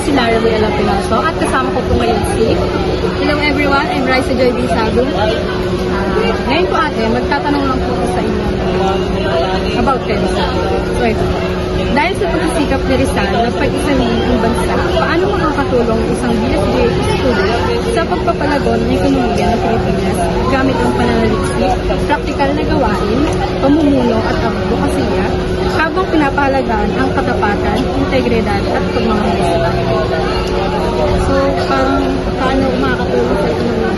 si Lara Ruela Pinoso at kasama ko po ngayon si... Hello everyone, I'm Raisa Joy B. Sabong. Ngayon po ate, magtatanong lang po sa inyo about kay Rizal. Dahil sa pagsisikap ni Rizal na pag-isahin ang bansa, paano makakatulong isang BSBA student sa pagpapalago ng ekonomiya ng Pilipinas gamit ang pananaliksik, praktikal na gawain, pamumuno at advokasya habang pinapahalagaan ang katapatan, integridad at pagmamahal? So, paano makakatulong sa ekonomiya?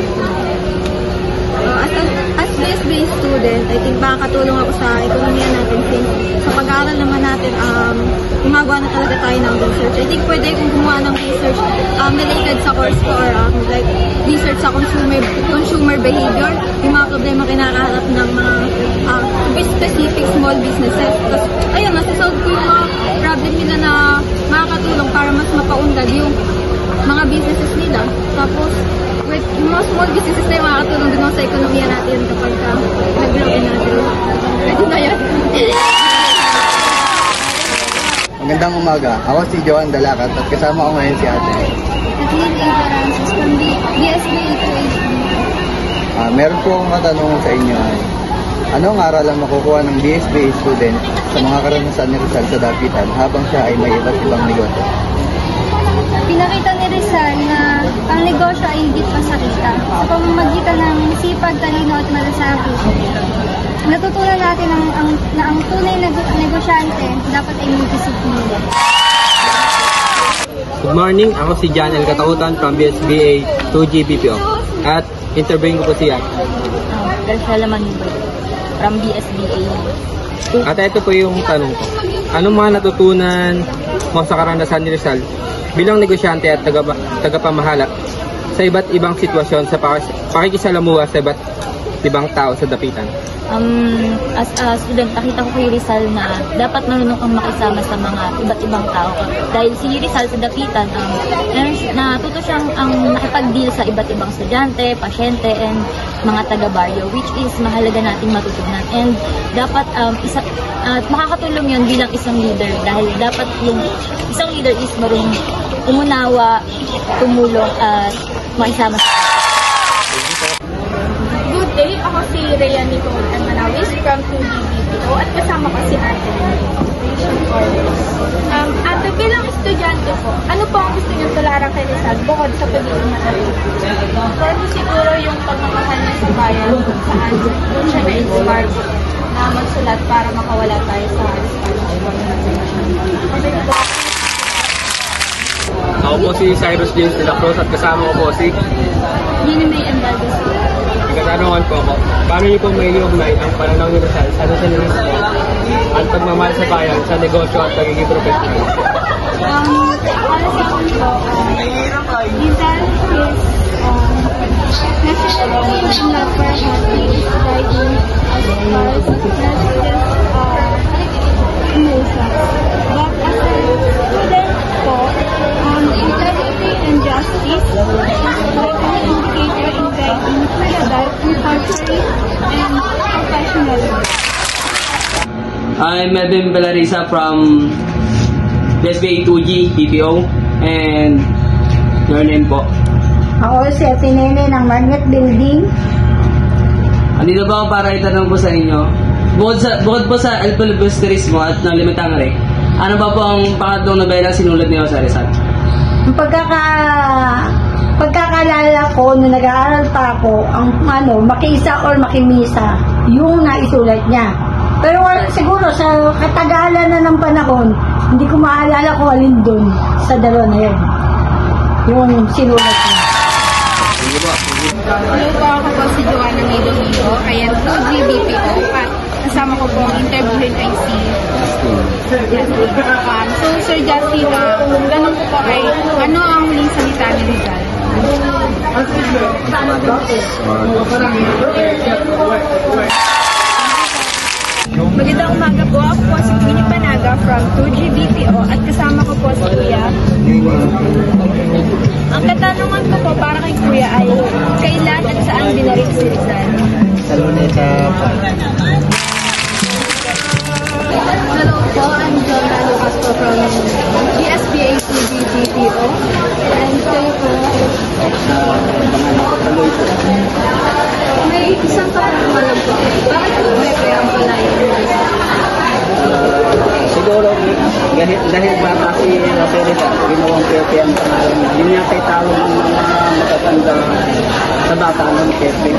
As BSBA student, I think makakatulong ako sa ekonomiya natin since sa pag-aaral naman natin, gumagawa na talaga tayo ng research. I think pwede kung gumawa ng research related sa course ko or like research sa consumer behavior, yung mga problema kinakaharap ng mga specific small businesses. Tapos, ayun, nasa-solve ko yung mga problem nila na makakatulong para mas mapaunlad yung mga businesses nila. Tapos, with yung mga small businesses na yung makakatulong din sa ekonomiya natin kapag nag-grow in natin. Pwede na yan. Magandang umaga. Ako si Joan Dalacat at kasama ko ngayon si ate. Kathleen A. Francis from BSBA Meron po akong katanungan sa inyo ay, anong aral ang makukuha ng BSBA student sa mga karanasan ni Rizal sa dapitan habang siya ay may iba't ibang negosyo? Pinakita ni Rizal na ang negosyo ay higit pa sa kita. Sa pamamagitan ng sipag, talino at malasakit, natutunan natin na ang tunay na negosyante dapat ay may disiplina. Good morning, ako si Janel Katautan from BSBA 2G BPO. At interviewin ko po siya. Garcela Manubay from BSBA. At ito po yung tanong ko. Anong mga natutunan mo sa karanasan ni Rizal bilang negosyante at tagapamahala sa iba't ibang sitwasyon sa pakikisalamuha sa iba't ibang tao sa dapitan? As a student, nakita ko kay Rizal na dapat marunong kang makisama sa mga iba't ibang tao. Dahil si Rizal sa dapitan, natuto siyang nakipag-deal sa iba't ibang estudyante, pasyente, and mga taga-baryo, which is mahalaga nating matutunan. And dapat makakatulong yun bilang isang leader dahil dapat yung isang leader is marunong umunawa, tumulong, at makisama sa Good day, ako si Rhea Nicole Manawis from 2G BPO at kasama ko si Ate. Ate, bilang estudyante po, ano po ang gusto niyo tularan kay Rizal bukod sa pagiging matalino? For me, siguro yung pagmamahal niya sa bayan kung saan doon siya na-inspire na magsulat para makawala tayo sa Ako po si Cyrus James de la Cruz at kasama ko po si Yun may Embaldos. Katanungan po ako, paano niyo po may iugnay ang pananaw ni Rizal sa nationalismo at pagmamahal sa bayan sa negosyo at pagiging professional? Para sa akin po, Rizal is necessarily not for happy guiding as far as not just emotions. But as a student po, integrity and justice is an indicator in guiding about compulsory and professionalism. I'm Melvin Villarisa from BSBA 2G BPO, and your name po? Ako si Ate Nene ng Magnet Building. Andito ba ako para itanong po sa inyo, bukod po sa El Filibusterismo at ng Limitangre, ano ba po ang pangatlong nobela sinulat niyo sa Rizal? Ang pagkakalala ko nung nag-aaral pa ako, ang Makiisa or Makimisa, yung naisulat niya. Pero siguro sa katagalan na ng panahon, hindi ko maalala kung alin dun sa dalawa na yun. Yung sinulat niya. Hello po, ako po si Joanna May Domingo, ayan po, GBPO, at kasama ko po ang interviewin ay si Sir Justin. So, Sir Justin, ganun po po ay, ano ang huling salita ni Rizal? Magandang umaga po. Ako po si Queenie Panaga from 2G BPO at kasama ko po si Kuya. Ang katanungan ko po para kay Kuya ay kailan at saan binarik si Rizal? Sa Luneta. Hello po, I'm Joanna Lucas po from GSBA LGBTO. And kayo po, may isang kapalang po. Bakit po may kaya pala yun? Siguro dahil bata si Roserita, ginawang Pepe ang pangalan niya. Yun yata itawag ng mga matatanda sa bata ng Pepe.